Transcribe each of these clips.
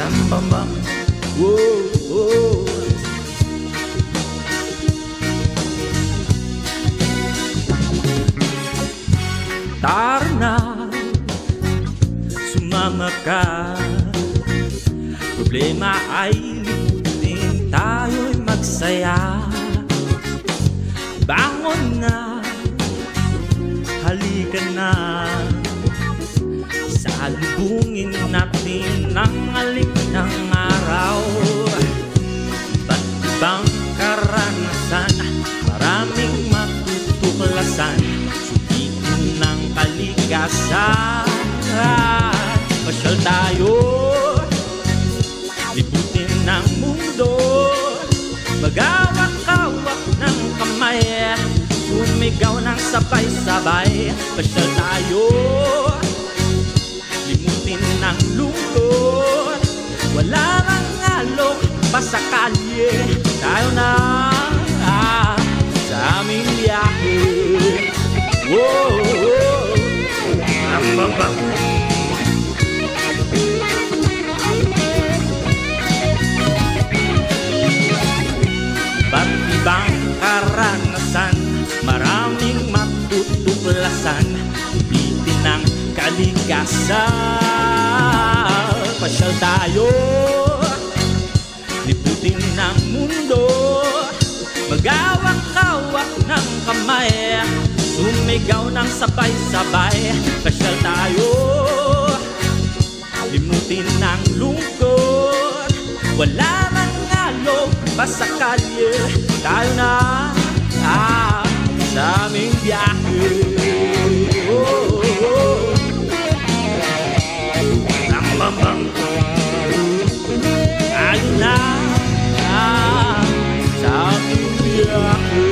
Rambambam. Whoa, whoa. Tara na, sumama ka. Problema ay limutin, tayo'y magsaya. Bangon na, halika na. Salubungin natin ang alik ng araw. Iba't ibang karanasan, maraming matutuklasan. Subitin ng kaligasan. Pasyal tayo, libutin ng mundo. Magawak-hawak ng kamay, sumigaw ng sabay-sabay. Pasyal tayo, limutin ng lungkot. Wala nang alok pa sa kalye. Tayo na sa aming biyahe. Whoa, whoa. Bang. Ba't ibang karanasan, maraming matutuklasan. Bitin ng kaligasan. Pasyal tayo, liputin ng mundo. Magawak-hawak ng kamay, sumigaw ng sabay-sabay. Pasyal tayo, limutin ng lungkot. Wala nang alok pa sa kalye. Tayo na sa aming biyahe. Oh, oh, oh. Bang. Tayo na sa aming biyahe.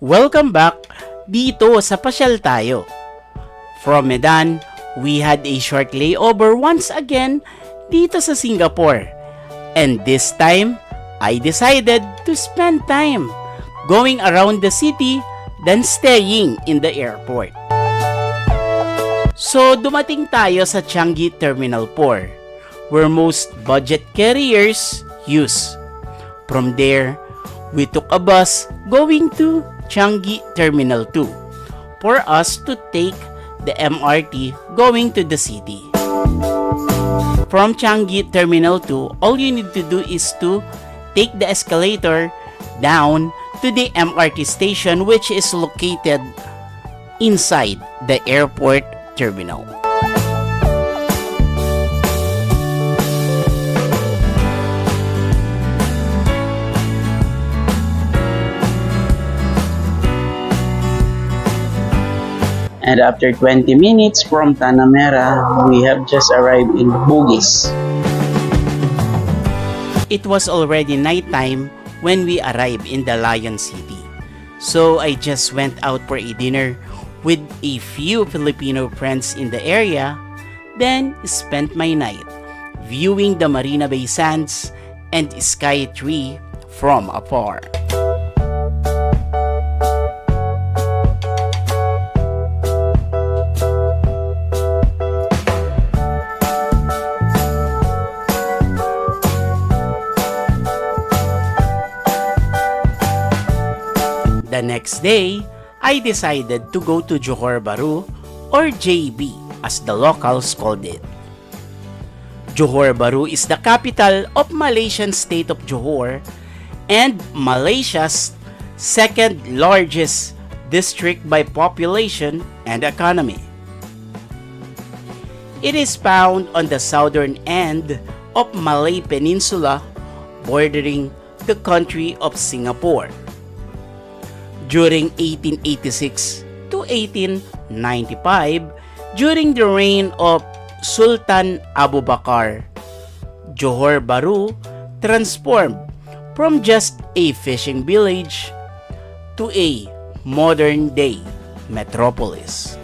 Welcome back dito sa Pasyal Tayo. From Medan, we had a short layover once again dito sa Singapore. And this time, I decided to spend time going around the city than staying in the airport. So dumating tayo sa Changi Terminal 4, where most budget carriers use. From there, we took a bus going to Changi Terminal 2 for us to take the MRT going to the city. From Changi Terminal 2, all you need to do is to take the escalator down to the MRT station, which is located inside the airport terminal. And after 20 minutes from Tanamera, we have just arrived in Bugis. It was already nighttime when we arrived in the Lion City. So I just went out for a dinner with a few Filipino friends in the area, then spent my night viewing the Marina Bay Sands and Sky Tree from afar. The next day, I decided to go to Johor Bahru, or JB as the locals called it. Johor Bahru is the capital of Malaysian state of Johor and Malaysia's second largest district by population and economy. It is found on the southern end of Malay Peninsula, bordering the country of Singapore. During 1886 to 1895, during the reign of Sultan Abu Bakar, Johor Bahru transformed from just a fishing village to a modern-day metropolis.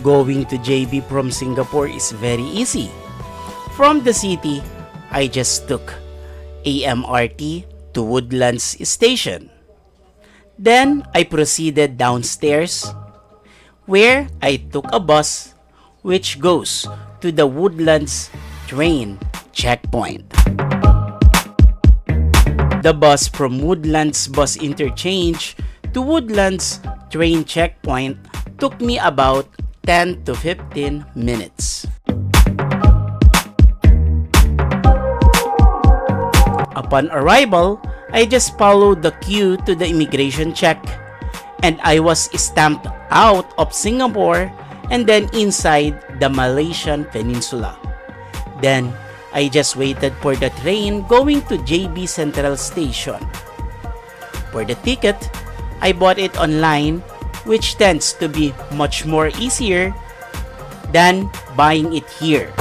Going to JB from Singapore is very easy. From the city, I just took a MRT to Woodlands Station. Then I proceeded downstairs where I took a bus which goes to the Woodlands train checkpoint. The bus from Woodlands bus interchange to Woodlands train checkpoint took me about 10 to 15 minutes. Upon arrival, I just followed the queue to the immigration check and I was stamped out of Singapore and then inside the Malaysian Peninsula. Then, I just waited for the train going to JB Central Station. For the ticket, I bought it online, which tends to be much more easier than buying it here.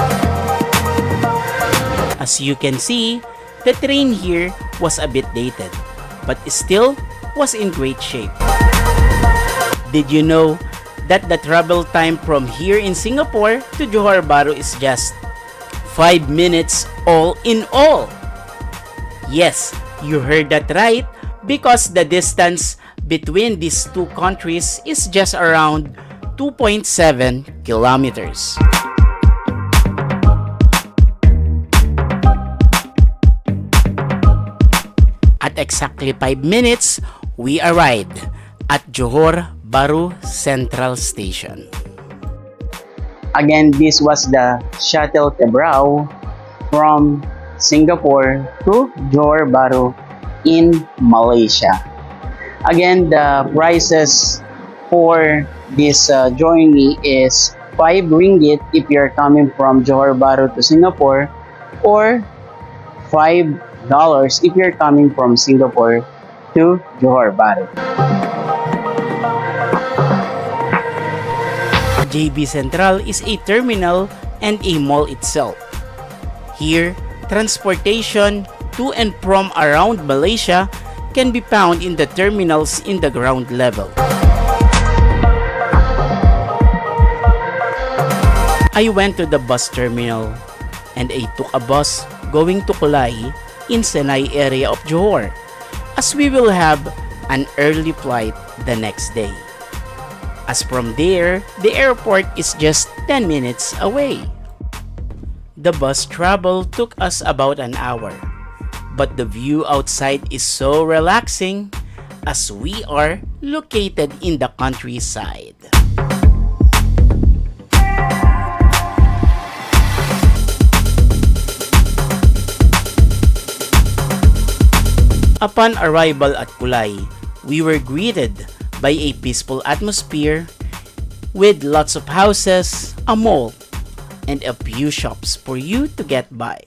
As you can see, the train here was a bit dated, but still was in great shape. Did you know that the travel time from here in Singapore to Johor Bahru is just 5 minutes all in all? Yes, you heard that right, because the distance between these two countries is just around 2.7 kilometers. At exactly 5 minutes, we arrived at Johor Bahru Central Station. Again, this was the shuttle Tebrao from Singapore to Johor Bahru in Malaysia. Again, the prices for this journey is 5 ringgit if you're coming from Johor Bahru to Singapore, or $5 if you're coming from Singapore to Johor Bahru. JB Central is a terminal and a mall itself. Here, transportation to and from around Malaysia can be found in the terminals in the ground level. I went to the bus terminal and I took a bus going to Kulay in Senai area of Johor, as we will have an early flight the next day. As from there, the airport is just 10 minutes away. The bus travel took us about an hour, but the view outside is so relaxing as we are located in the countryside. Upon arrival at Kulay, we were greeted by a peaceful atmosphere with lots of houses, a mall, and a few shops for you to get by.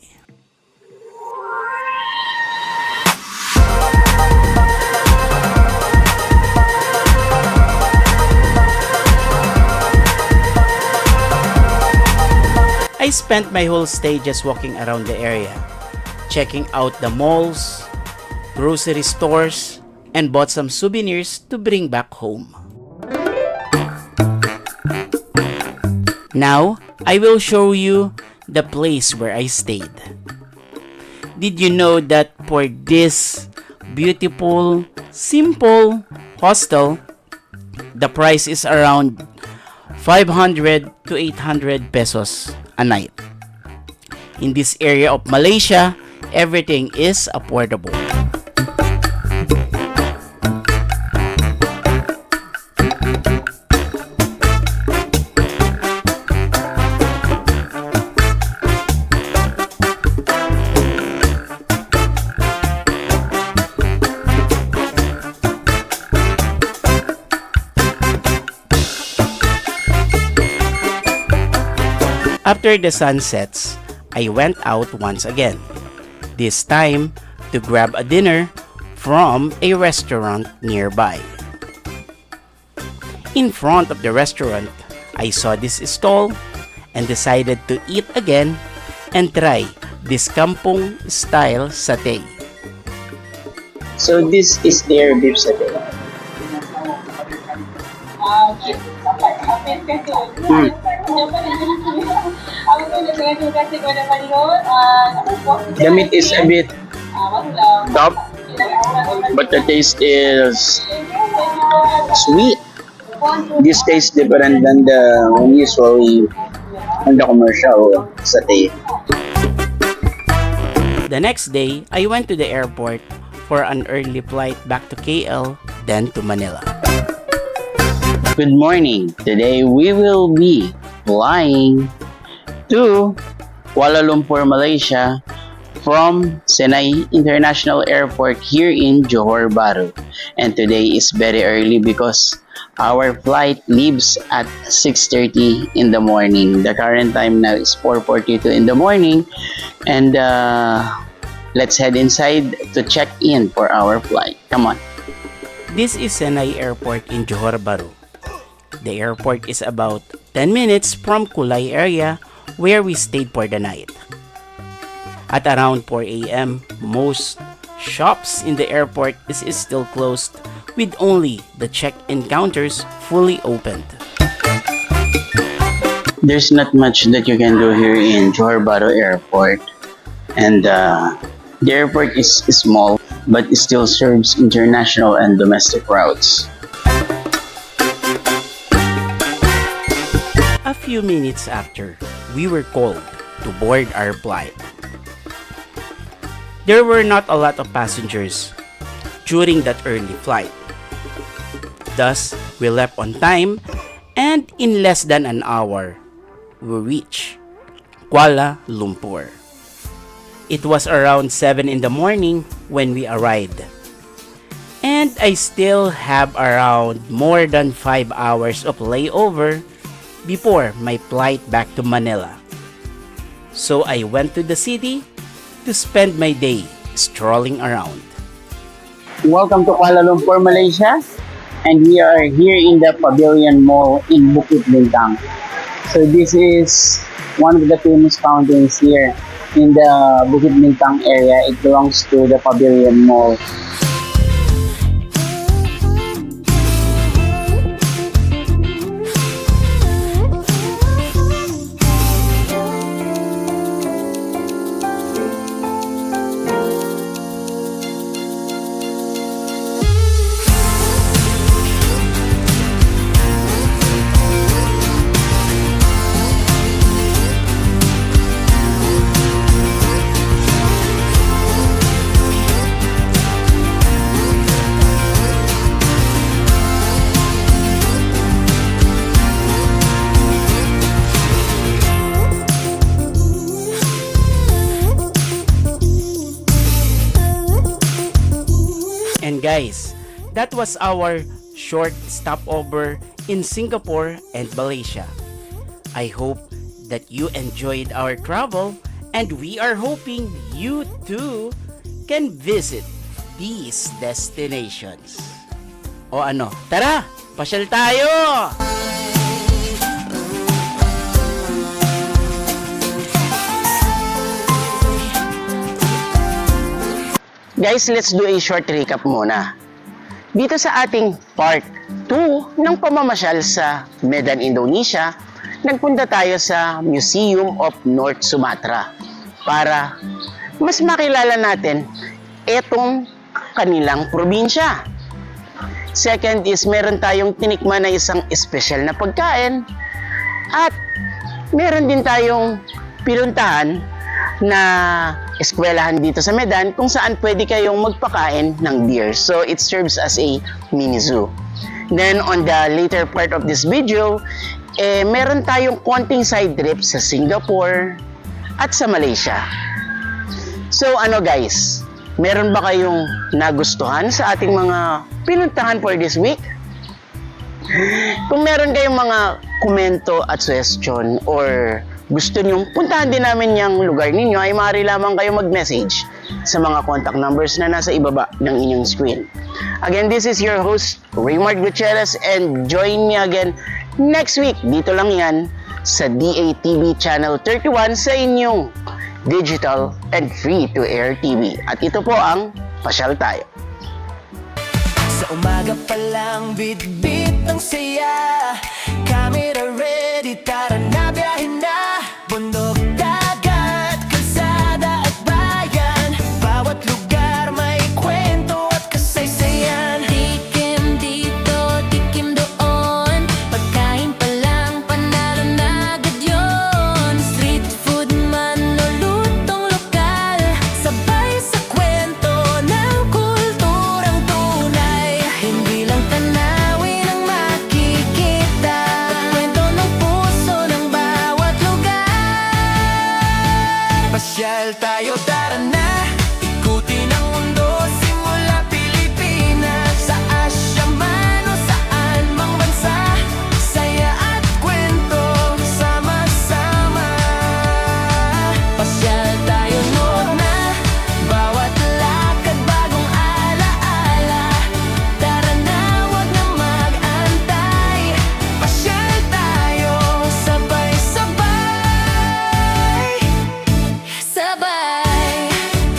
I spent my whole stay just walking around the area, checking out the malls, grocery stores, and bought some souvenirs to bring back home. Now, I will show you the place where I stayed. Did you know that for this beautiful, simple hostel, the price is around 500 to 800 pesos a night? In this area of Malaysia, everything is affordable. After the sun sets, I went out once again, this time to grab a dinner from a restaurant nearby. In front of the restaurant, I saw this stall and decided to eat again and try this kampong style satay. So this is their beef satay. The meat is a bit tough, but the taste is sweet. This tastes different than the usually on the commercial satay. The next day, I went to the airport for an early flight back to KL, then to Manila. Good morning. Today we will be flying to Kuala Lumpur, Malaysia from Senai International Airport here in Johor Bahru. And today is very early because our flight leaves at 6:30 in the morning. The current time now is 4:42 in the morning. And let's head inside to check in for our flight. Come on. This is Senai Airport in Johor Bahru. The airport is about 10 minutes from Kulay area where we stayed for the night. At around 4 a.m., most shops in the airport is still closed with only the check-in counters fully opened. There's not much that you can do here in Johor Bahru Airport. And the airport is small but it still serves international and domestic routes. A few minutes after, we were called to board our flight. There were not a lot of passengers during that early flight. Thus, we left on time and in less than an hour, we reached Kuala Lumpur. It was around 7 in the morning when we arrived. And I still have around more than 5 hours of layover before my flight back to Manila. So I went to the city to spend my day strolling around. Welcome to Kuala Lumpur, Malaysia. And we are here in the Pavilion Mall in Bukit Bintang. So this is one of the famous fountains here in the Bukit Bintang area. It belongs to the Pavilion Mall. And guys, that was our short stopover in Singapore and Malaysia. I hope that you enjoyed our travel and we are hoping you too can visit these destinations. O ano, tara! Pasyal tayo! Guys, let's do a short recap muna. Dito sa ating part 2 ng pamamasyal sa Medan, Indonesia, nagpunta tayo sa Museum of North Sumatra para mas makilala natin etong kanilang probinsya. Second is meron tayong tinikman na isang espesyal na pagkain at meron din tayong pinuntahan na eskwelahan dito sa Medan kung saan pwede kayong magpakain ng deer. So it serves as a mini zoo. Then on the later part of this video, meron tayong konting side trip sa Singapore at sa Malaysia. So ano guys, meron ba kayong nagustuhan sa ating mga pinuntahan for this week? Kung meron kayong mga komento at suggestion or gusto nyong puntahan din namin yung lugar ninyo, ay maaari lamang kayo mag-message sa mga contact numbers na nasa ibaba ng inyong screen. Again, this is your host, Raymart Gutierrez, and join me again next week. Dito lang yan sa DATV Channel 31 sa inyong digital, and free-to-air TV. At ito po ang Pasyal Tayo. Sa umaga pa lang, bit-bit ang saya. Camera ready, tara na, biyahin na. Bundok, dagat, kalsada at bayan. Bawat lugar may kwento at kasaysayan. Tikim dito, tikim doon. Pagkain pa lang, panalo na agad yun. Street food man o lutong lokal, sabay sa kwento ng kulturang tunay. Hindi lang tanawin ang makikita, kwento ng puso ng bawat lugar. Pasyal tayo.